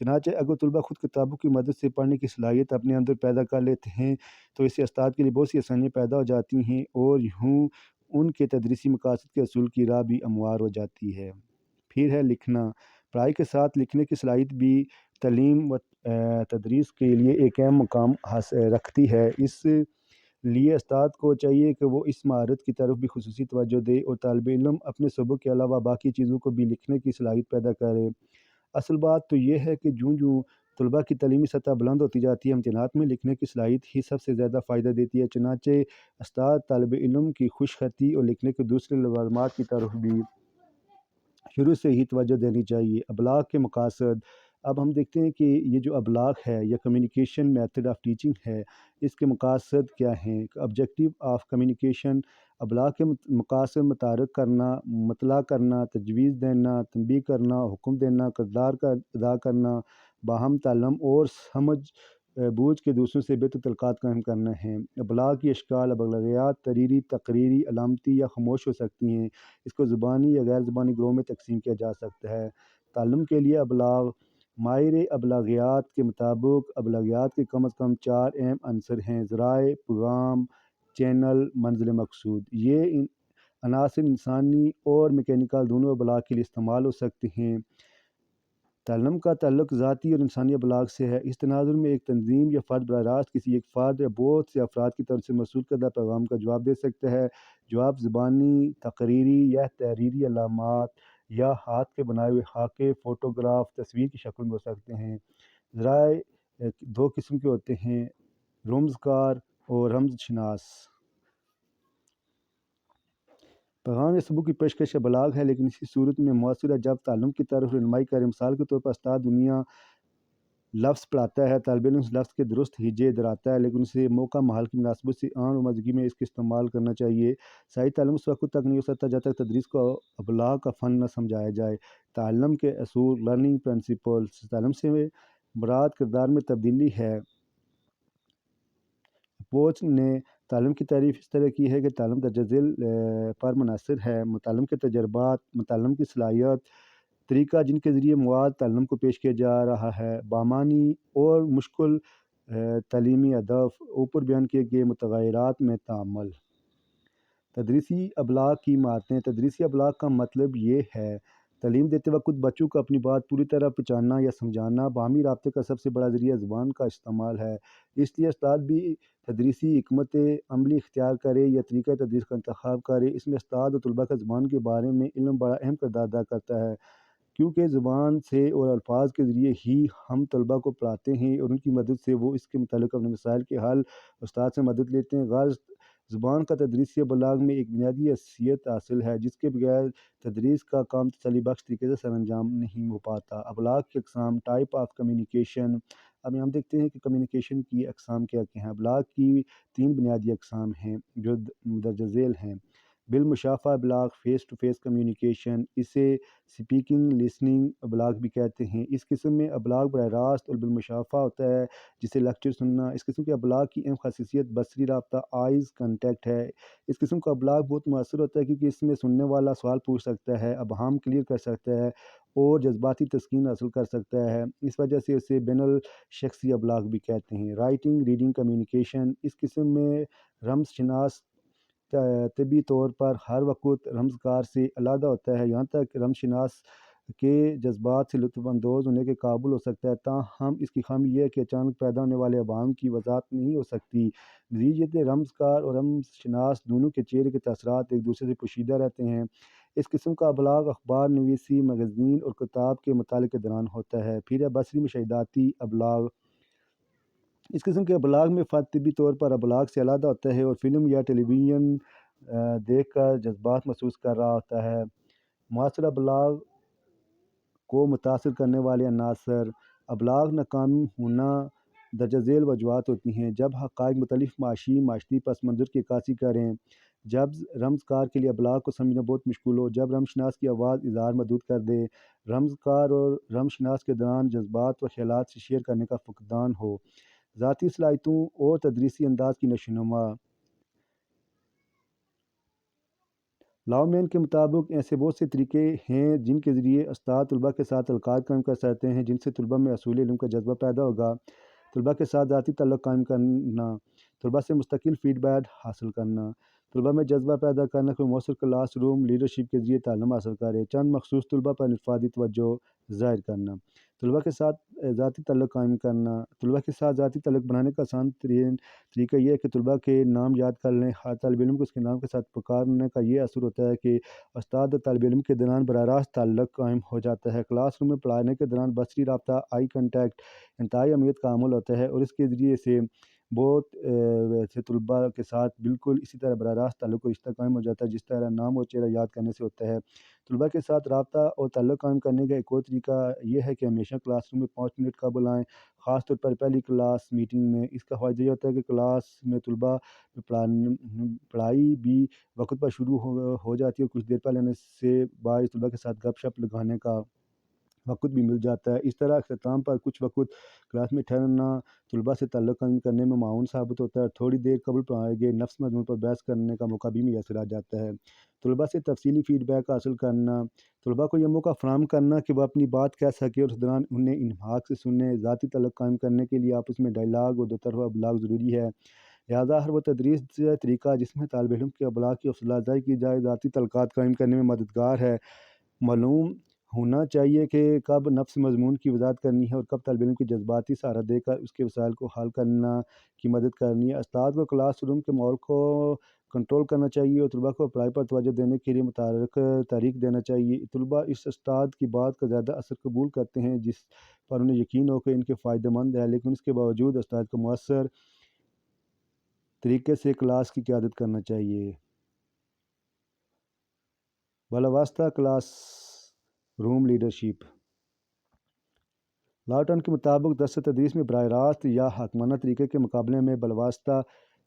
چنانچہ اگر طلبہ خود کتابوں کی مدد سے پڑھنے کی صلاحیت اپنے اندر پیدا کر لیتے ہیں تو اس سے استاد کے لیے بہت سی آسانیاں پیدا ہو جاتی ہیں اور یوں ان کے تدریسی مقاصد کے اصول کی راہ بھی ہموار ہو جاتی ہے۔ پھر ہے لکھنا۔ پڑھائی کے ساتھ لکھنے کی صلاحیت بھی تعلیم و تدریس کے لیے ایک اہم مقام رکھتی ہے۔ اس لیے استاد کو چاہیے کہ وہ اس مہارت کی طرف بھی خصوصی توجہ دے اور طالب علم اپنے سبق کے علاوہ باقی چیزوں کو بھی لکھنے کی صلاحیت پیدا کرے۔ اصل بات تو یہ ہے کہ جوں جوں طلباء کی تعلیمی سطح بلند ہوتی جاتی ہے، امتحانات میں لکھنے کی صلاحیت ہی سب سے زیادہ فائدہ دیتی ہے۔ چنانچہ استاد طالب علم کی خوش خطی اور لکھنے کے دوسرے لوازمات کی طرف بھی شروع سے ہی توجہ دینی چاہیے۔ ابلاغ کے مقاصد۔ اب ہم دیکھتے ہیں کہ یہ جو ابلاغ ہے یا کمیونیکیشن میتھڈ آف ٹیچنگ ہے، اس کے مقاصد کیا ہیں؟ Objective of communication. ابلاغ کے مقاصد متعارف کرنا، مطلع کرنا، تجویز دینا، تنبیہ کرنا، حکم دینا، کردار کا ادا کرنا، باہم تعلم اور سمجھ بوجھ کے دوسروں سے بہتر تعلقات قائم کرنا ہے۔ ابلاغ کی اشکال۔ ابلاغیات تحریری، تقریری، علامتی یا خاموش ہو سکتی ہیں۔ اس کو زبانی یا غیر زبانی گروہ میں تقسیم کیا جا سکتا ہے۔ تعلم کے لیے ابلاغ۔ ماہر ابلاغیات کے مطابق ابلاغیات کے کم از کم 4 اہم عنصر ہیں: ذرائع، پیغام، چینل، منزل مقصود۔ یہ عناصر انسانی اور میکینیکل دونوں ابلاغ کے لیے استعمال ہو سکتے ہیں۔ تعلم کا تعلق ذاتی اور انسانی ابلاغ سے ہے۔ اس تناظر میں ایک تنظیم یا فرد براہ راست کسی ایک فرد یا بہت سے افراد کی طرف سے موصول کردہ پیغام کا جواب دے سکتا ہے۔ جواب زبانی، تقریری یا تحریری علامات یا ہاتھ کے بنائے ہوئے خاکے، فوٹوگراف، تصویر کی شکل میں ہو سکتے ہیں۔ ذرائع 2 قسم کے ہوتے ہیں: رمزکار اور رمز شناس۔ پیغام یا سبق کی پیشکش ابلاغ ہے، لیکن اسی صورت میں مؤثر ہے جب تعلم کی طرف رہنمائی کرے۔ مثال کے طور پر استاد دنیا لفظ پڑھاتا ہے، طالب علم اس لفظ کے درست ہجے دہراتا ہے، لیکن اسے موقع ماحول کی مناسبت سے آن و مزگی میں اس کا استعمال کرنا چاہیے۔ صحیح تعلم اس وقت تک نہیں ہو سکتا جب تک تدریس کو ابلاغ کا فن نہ سمجھایا جائے۔ تعلم کے اصول، لرننگ پرنسپلز۔ تعلم سے مراد کردار میں تبدیلی ہے۔ اپروچ نے تعلم کی تعریف اس طرح کی ہے کہ تعلم درجہ ذیل پر منحصر ہے۔ متعلم کے تجربات، متعلم کی صلاحیت، طریقہ جن کے ذریعے مواد تعلم کو پیش کیا جا رہا ہے، بامعنی اور مشکل تعلیمی ہدف، اوپر بیان کیے گئے متغیرات میں تعامل۔ تدریسی ابلاغ کی مہارتیں۔ تدریسی ابلاغ کا مطلب یہ ہے تعلیم دیتے وقت بچوں کو اپنی بات پوری طرح پہچاننا یا سمجھانا۔ باہمی رابطے کا سب سے بڑا ذریعہ زبان کا استعمال ہے، اس لیے استاد بھی تدریسی حکمت عملی اختیار کرے یا طریقہ تدریس کا انتخاب کرے۔ اس میں استاد اور طلباء کا زبان کے بارے میں علم بڑا اہم کردار ادا کرتا ہے، کیونکہ زبان سے اور الفاظ کے ذریعے ہی ہم طلباء کو پڑھاتے ہیں اور ان کی مدد سے وہ اس کے متعلق اپنے مسائل کے حل استاد سے مدد لیتے ہیں۔ غرض زبان کا تدریسی ابلاغ میں ایک بنیادی حیثیت حاصل ہے جس کے بغیر تدریس کا کام تسلی بخش طریقے سے سر انجام نہیں ہو پاتا۔ ابلاغ کی اقسام۔ Type of communication. اب ہم دیکھتے ہیں کہ کمیونیکیشن کی اقسام کیا کیا ہیں۔ ابلاغ کی 3 بنیادی اقسام ہیں جو مندرجہ ذیل ہیں۔ بالمشافہ ابلاغ، فیس ٹو فیس کمیونیکیشن، اسے سپیکنگ لسننگ ابلاغ بھی کہتے ہیں۔ اس قسم میں ابلاغ براہ راست اور بالمشافہ ہوتا ہے، جسے لیکچر سننا۔ اس قسم کے ابلاغ کی اہم خاصیت بصری رابطہ، آئز کانٹیکٹ ہے۔ اس قسم کا ابلاغ بہت مؤثر ہوتا ہے کیونکہ اس میں سننے والا سوال پوچھ سکتا ہے، ابہام کلیئر کر سکتا ہے اور جذباتی تسکین حاصل کر سکتا ہے۔ اس وجہ سے اسے بین الشخصی ابلاغ بھی کہتے ہیں۔ Writing reading communication. اس قسم میں رمز شناس طبی طور پر ہر وقت رمزکار سے علیحدہ ہوتا ہے، یہاں تک رمز شناس کے جذبات سے لطف اندوز ہونے کے قابل ہو سکتا ہے، تاہم اس کی خامی یہ ہے کہ اچانک پیدا ہونے والے ابہام کی وضاحت نہیں ہو سکتی۔ نتیجتاً رمزکار اور رمز شناس دونوں کے چہرے کے تاثرات ایک دوسرے سے پوشیدہ رہتے ہیں۔ اس قسم کا ابلاغ اخبار نویسی، میگزین اور کتاب کے مطالعے کے دوران ہوتا ہے۔ پھر ہے بصری مشاہداتی ابلاغ۔ اس قسم کے ابلاغ میں فرد طبی طور پر ابلاغ سے علیحدہ ہوتا ہے اور فلم یا ٹیلی ویژن دیکھ کر جذبات محسوس کر رہا ہوتا ہے۔ معاصر ابلاغ کو متاثر کرنے والے عناصر۔ ابلاغ ناکام ہونا درجہ ذیل وجوہات ہوتی ہیں: جب حقائق مختلف معاشی معاشرتی پس منظر کی عکاسی کریں، جب رمزکار کے لیے ابلاغ کو سمجھنا بہت مشکل ہو، جب رمز شناس کی آواز اظہار محدود کر دے، رمزکار اور رمز شناس کے دوران جذبات و خیالات سے شیئر کرنے کا فقدان ہو۔ ذاتی صلاحیتوں اور تدریسی انداز کی نشو و نما۔ لاؤمین کے مطابق ایسے بہت سے طریقے ہیں جن کے ذریعے استاد طلباء کے ساتھ القاعد قائم کر سکتے ہیں، جن سے طلباء میں حصول علم کا جذبہ پیدا ہوگا۔ طلباء کے ساتھ ذاتی تعلق قائم کرنا، طلباء سے مستقل فیڈ بیک حاصل کرنا، طلباء میں جذبہ پیدا کرنا کہ مؤثر کلاس روم لیڈرشپ کے ذریعے تعلیم حاصل کرے، چند مخصوص طلباء پر انفرادی توجہ ظاہر کرنا، طلباء کے ساتھ ذاتی تعلق قائم کرنا۔ طلباء کے ساتھ ذاتی تعلق بنانے کا آسان ترین طریقہ یہ ہے کہ طلباء کے نام یاد کر لیں۔ ہر طالب علم کو اس کے نام کے ساتھ پکارنے کا یہ اثر ہوتا ہے کہ استاد اور طالب علم کے درمیان براہ راست تعلق قائم ہو جاتا ہے۔ کلاس روم میں پڑھانے کے دوران بصری رابطہ، آئی کنٹیکٹ انتہائی اہمیت کا عمل ہوتا ہے، اور اس کے ذریعے سے بہت سے طلباء کے ساتھ بالکل اسی طرح براہ راست تعلق و رشتہ قائم ہو جاتا ہے جس طرح نام اور چہرہ یاد کرنے سے ہوتا ہے۔ طلباء کے ساتھ رابطہ اور تعلق قائم کرنے کا ایک اور طریقہ یہ ہے کہ ہمیشہ کلاس روم میں 5 منٹ قبل آئیں، خاص طور پر پہلی کلاس میٹنگ میں۔ اس کا فائدہ یہ ہوتا ہے کہ کلاس میں طلباء پڑھائی بھی وقت پر شروع ہو جاتی ہے، کچھ دیر پہلے آنے سے باعث طلباء کے ساتھ گپ شپ لگانے کا وقت بھی مل جاتا ہے۔ اس طرح اختتام پر کچھ وقت کلاس میں ٹھہرنا طلباء سے تعلق قائم کرنے میں معاون ثابت ہوتا ہے، اور تھوڑی دیر قبل پڑھائے گئے نفس مضمون پر بحث کرنے کا موقع بھی میسر آ جاتا ہے۔ طلباء سے تفصیلی فیڈ بیک حاصل کرنا، طلباء کو یہ موقع فراہم کرنا کہ وہ اپنی بات کہہ سکے اور اس دوران انہیں انہماک سے سنیں۔ ذاتی تعلق قائم کرنے کے لیے آپس میں ڈائلاگ اور دو طرفہ ابلاغ ضروری ہے، لہٰذا ہر وہ تدریس طریقہ جس میں طالب علم کے ابلاغ کی حوصلہ افزائی کی جائے ذاتی تعلقات قائم کرنے میں مددگار ہے۔ معلوم ہونا چاہیے کہ کب نفس مضمون کی وضاحت کرنی ہے اور کب طالب علم کی جذباتی سہارا دے کر اس کے مسائل کو حل کرنا کی مدد کرنی ہے۔ استاد کو کلاس روم کے ماحول کو کنٹرول کرنا چاہیے اور طلباء کو پڑھائی پر توجہ دینے کے لیے تحریک دینا چاہیے۔ طلباء اس استاد کی بات کا زیادہ اثر قبول کرتے ہیں جس پر انہیں یقین ہو کہ ان کے فائدہ مند ہے، لیکن اس کے باوجود استاد کو مؤثر طریقے سے کلاس کی قیادت کرنا چاہیے۔ بالاواسطہ کلاس روم لیڈرشپ، لاؤٹن کے مطابق درس تدریس میں براہ راست یا حاکمانہ طریقے کے مقابلے میں بالاواسطہ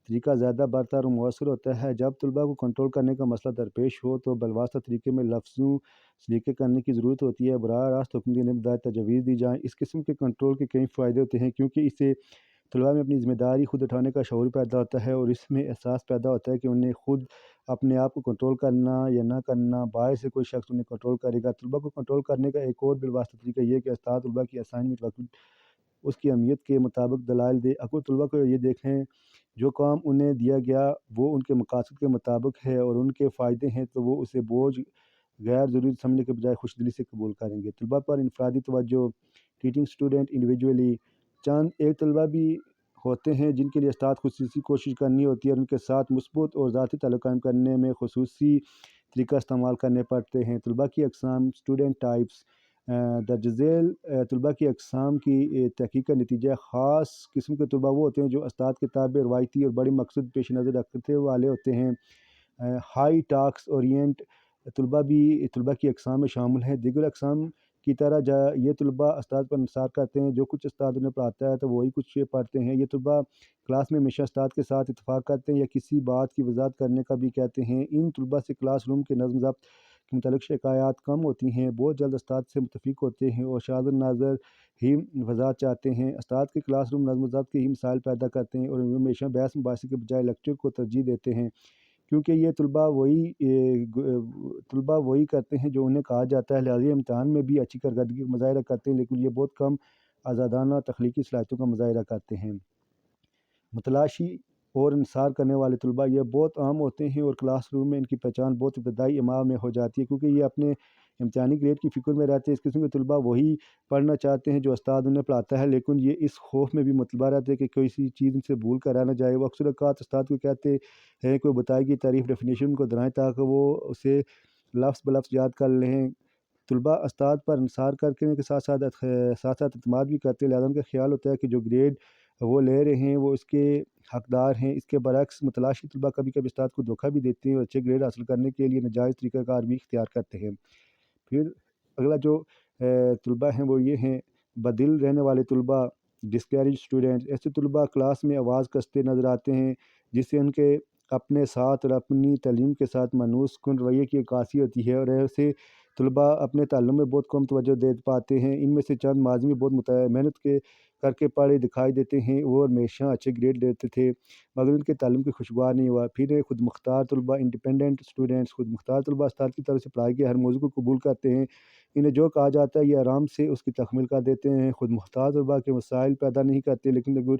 طریقہ زیادہ برتر اور مؤثر ہوتا ہے۔ جب طلباء کو کنٹرول کرنے کا مسئلہ درپیش ہو تو بالاواسطہ طریقے میں لفظوں سلیقے کرنے کی ضرورت ہوتی ہے، براہ راست حکم دینے بجائے تجاویز دی جائیں۔ اس قسم کے کنٹرول کے کئی فائدے ہوتے ہیں، کیونکہ اس سے طلباء میں اپنی ذمہ داری خود اٹھانے کا شعور پیدا ہوتا ہے اور اس میں احساس پیدا ہوتا ہے کہ انہیں خود اپنے آپ کو کنٹرول کرنا یا نہ کرنا، باہر سے کوئی شخص انہیں کنٹرول کرے گا۔ طلباء کو کنٹرول کرنے کا ایک اور بالواسطہ طریقہ یہ ہے کہ استاد طلباء کی اسائنمنٹ وقت اس کی اہمیت کے مطابق دلائل دے۔ اگر طلباء کو یہ دیکھیں جو کام انہیں دیا گیا وہ ان کے مقاصد کے مطابق ہے اور ان کے فائدے ہیں تو وہ اسے بوجھ غیر ضروری سمجھنے کے بجائے خوش دلی سے قبول کریں گے۔ طلباء پر انفرادی توجہ، ٹریٹنگ اسٹوڈنٹ انڈیویجولی، چند ایک طلباء بھی ہوتے ہیں جن کے لیے استاد خصوصی کوشش کرنی ہوتی ہے اور ان کے ساتھ مثبت اور ذاتی تعلق قائم کرنے میں خصوصی طریقہ استعمال کرنے پڑتے ہیں۔ طلباء کی اقسام، اسٹوڈنٹ ٹائپس، درج ذیل طلباء کی اقسام کی تحقیق کا نتیجہ خاص قسم کے طلباء وہ ہوتے ہیں جو استاد کے تابع روایتی اور بڑے مقصد پیش نظر رکھتے والے ہوتے ہیں۔ ہائی ٹاسک اورینٹ طلباء بھی طلباء کی اقسام میں شامل ہیں۔ دیگر اقسام کی طرح یہ طلباء استاد پر انحصار کرتے ہیں، جو کچھ استاد انہیں پڑھاتا ہے تو وہی کچھ پڑھتے ہیں۔ یہ طلباء کلاس میں ہمیشہ استاد کے ساتھ اتفاق کرتے ہیں یا کسی بات کی وضاحت کرنے کا بھی کہتے ہیں۔ ان طلباء سے کلاس روم کے نظم ضبط کے متعلق شکایات کم ہوتی ہیں، بہت جلد استاد سے متفق ہوتے ہیں اور شاذ النظر ہی وضاحت چاہتے ہیں۔ استاد کے کلاس روم نظم و ضبط کے ہی مسائل پیدا کرتے ہیں اور وہ ہمیشہ بحث مباحثے کے بجائے لیکچر کو ترجیح دیتے ہیں، کیونکہ یہ طلباء وہی کرتے ہیں جو انہیں کہا جاتا ہے، لہٰذا امتحان میں بھی اچھی کارکردگی کا مظاہرہ کرتے ہیں، لیکن یہ بہت کم آزادانہ تخلیقی صلاحیتوں کا مظاہرہ کرتے ہیں۔ متلاشی اور انحصار کرنے والے طلباء یہ بہت عام ہوتے ہیں اور کلاس روم میں ان کی پہچان بہت ابتدائی اماں میں ہو جاتی ہے، کیونکہ یہ اپنے امتحانی گریڈ کی فکر میں رہتے ہیں۔ اس قسم کے طلباء وہی پڑھنا چاہتے ہیں جو استاد انہیں پڑھاتا ہے، لیکن یہ اس خوف میں بھی مطلبہ رہتے ہیں کہ کسی چیز ان سے بھول کر رہ نہ جائے۔ وہ اکثر اوقات استاد کو کہتے ہیں کہ وہ بتائی گئی تعریف ڈیفینیشن کو دہرائیں تاکہ وہ اسے لفظ بلفظ یاد کر لیں۔ طلباء استاد پر انحصار کرنے کے ساتھ ساتھ اعتماد بھی کرتے ہیں، لہٰذا ان کا خیال ہوتا ہے کہ جو گریڈ وہ لے رہے ہیں وہ اس کے حقدار ہیں۔ اس کے برعکس متلاشی طلباء کبھی کبھی استاد کو دھوکہ بھی دیتے ہیں اور اچھے گریڈ حاصل کرنے کے لیے ناجائز طریقہ کار بھی اختیار کرتے ہیں۔ پھر اگلا جو طلباء ہیں وہ یہ ہیں بدل رہنے والے طلباء، ڈسکریج اسٹوڈنٹس۔ ایسے طلباء کلاس میں آواز کستے نظر آتے ہیں جس سے ان کے اپنے ساتھ اور اپنی تعلیم کے ساتھ مانوس کن رویے کی عکاسی ہوتی ہے، اور ایسے طلباء اپنے تعلم میں بہت کم توجہ دے پاتے ہیں۔ ان میں سے چند ماضی میں بہت محنت کے کر کے پڑھے دکھائی دیتے ہیں، وہ ہمیشہ اچھے گریڈ لیتے تھے مگر ان کے تعلیم کی خوشگوار نہیں ہوا۔ پھر خود مختار طلباء انڈیپینڈنٹ اسٹوڈنٹس، خود مختار طلباء استاد کی طرف سے پڑھائی کے ہر موضوع کو قبول کرتے ہیں، انہیں جو کہا جاتا ہے یہ آرام سے اس کی تکمیل کر دیتے ہیں۔ خود مختار طلباء کے مسائل پیدا نہیں کرتے، لیکن اگر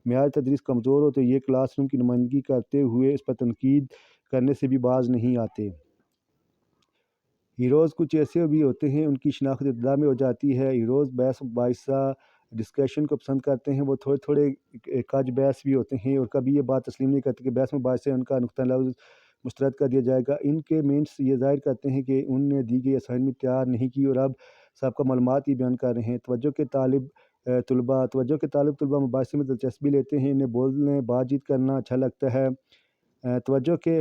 معیار تدریس کمزور ہو تو یہ کلاس روم کی نمائندگی کرتے ہوئے اس پر تنقید کرنے سے بھی باز نہیں آتے۔ ہیروز کچھ ایسے بھی ہوتے ہیں ان کی شناخت ابتدا میں ہو جاتی ہے۔ ہیروز بحث مباحثہ ڈسکشن کو پسند کرتے ہیں، وہ تھوڑے تھوڑے کج بحث بھی ہوتے ہیں اور کبھی یہ بات تسلیم نہیں کرتے کہ بحث مباحثے ان کا نقطہ لفظ مسترد کر دیا جائے گا۔ ان کے مینس یہ ظاہر کرتے ہیں کہ ان نے دی گئی اسائنمنٹ تیار نہیں کی اور اب سب کا معلومات ہی بیان کر رہے ہیں۔ توجہ کے طالب طلباء مباحثے میں دلچسپی لیتے ہیں، انہیں بولنے بات چیت کرنا اچھا لگتا ہے۔ توجہ کے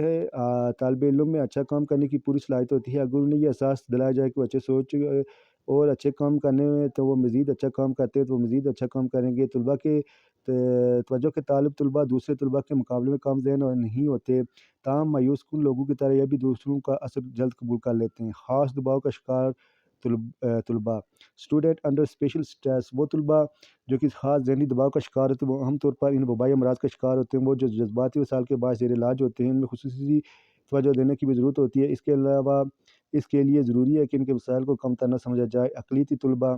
طالب علم میں اچھا کام کرنے کی پوری صلاحیت ہوتی ہے۔ اگر انہیں یہ احساس دلایا جائے کہ وہ اچھے سوچ اور اچھے کام کرنے میں تو وہ مزید اچھا کام کرتے ہیں تو وہ مزید اچھا کام کریں گے۔ توجہ کے طالب طلباء دوسرے طلباء کے مقابلے میں کم ذہن نہیں ہوتے، تاہم مایوس کن لوگوں کی طرح یہ بھی دوسروں کا اثر جلد قبول کر لیتے ہیں۔ خاص دباؤ کا شکار طلباء اسٹوڈنٹ انڈر اسپیشل اسٹریس، وہ طلباء جو کہ خاص ذہنی دباؤ کا شکار ہوتے ہیں، وہ عام طور پر ان وبائی امراض کا شکار ہوتے ہیں۔ وہ جو جذباتی وسائل کے باعث زیر علاج ہوتے ہیں، ان میں خصوصی توجہ دینے کی بھی ضرورت ہوتی ہے۔ اس کے علاوہ اس کے لیے ضروری ہے کہ ان کے مسائل کو کم تر نہ سمجھا جائے۔ اقلیتی طلباء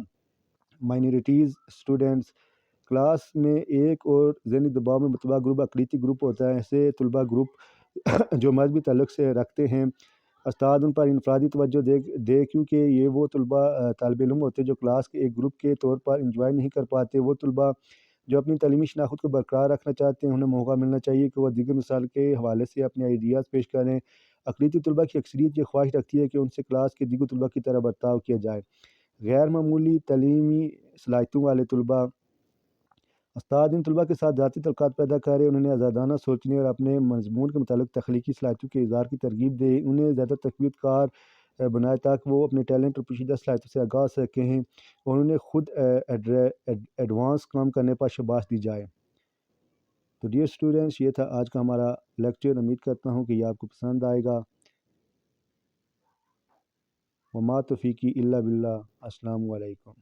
مائنورٹیز اسٹوڈنٹس، کلاس میں ایک اور ذہنی دباؤ میں مبتلا گروپ اقلیتی گروپ ہوتا ہے۔ ایسے طلباء گروپ جو مذہبی تعلق سے رکھتے ہیں، استاد ان پر انفرادی توجہ دے کیونکہ یہ وہ طالب علم ہوتے ہیں جو کلاس کے ایک گروپ کے طور پر انجوائے نہیں کر پاتے۔ وہ طلباء جو اپنی تعلیمی شناخت کو برقرار رکھنا چاہتے ہیں، انہیں موقع ملنا چاہیے کہ وہ دیگر مسائل کے حوالے سے اپنے آئیڈیاز پیش کریں۔ اقلیتی طلباء کی اکثریت یہ خواہش رکھتی ہے کہ ان سے کلاس کے دیگر طلباء کی طرح برتاؤ کیا جائے۔ غیر معمولی تعلیمی صلاحیتوں والے طلباء، استاد ان طلباء کے ساتھ ذاتی تعلقات پیدا کریں، انہیں آزادانہ سوچنے اور اپنے مضمون کے متعلق تخلیقی صلاحیتوں کے اظہار کی ترغیب دیں، انہیں زیادہ تربیت کار بنائے تاکہ وہ اپنے ٹیلنٹ اور پوشیدہ صلاحیتوں سے آگاہ سکیں اور انہیں خود ایڈوانس کام کرنے پر شاباش دی جائے۔ تو ڈیئر اسٹوڈنٹس، یہ تھا آج کا ہمارا لیکچر۔ امید کرتا ہوں کہ یہ آپ کو پسند آئے گا۔ وما توفیقی الا باللہ۔ السلام علیکم۔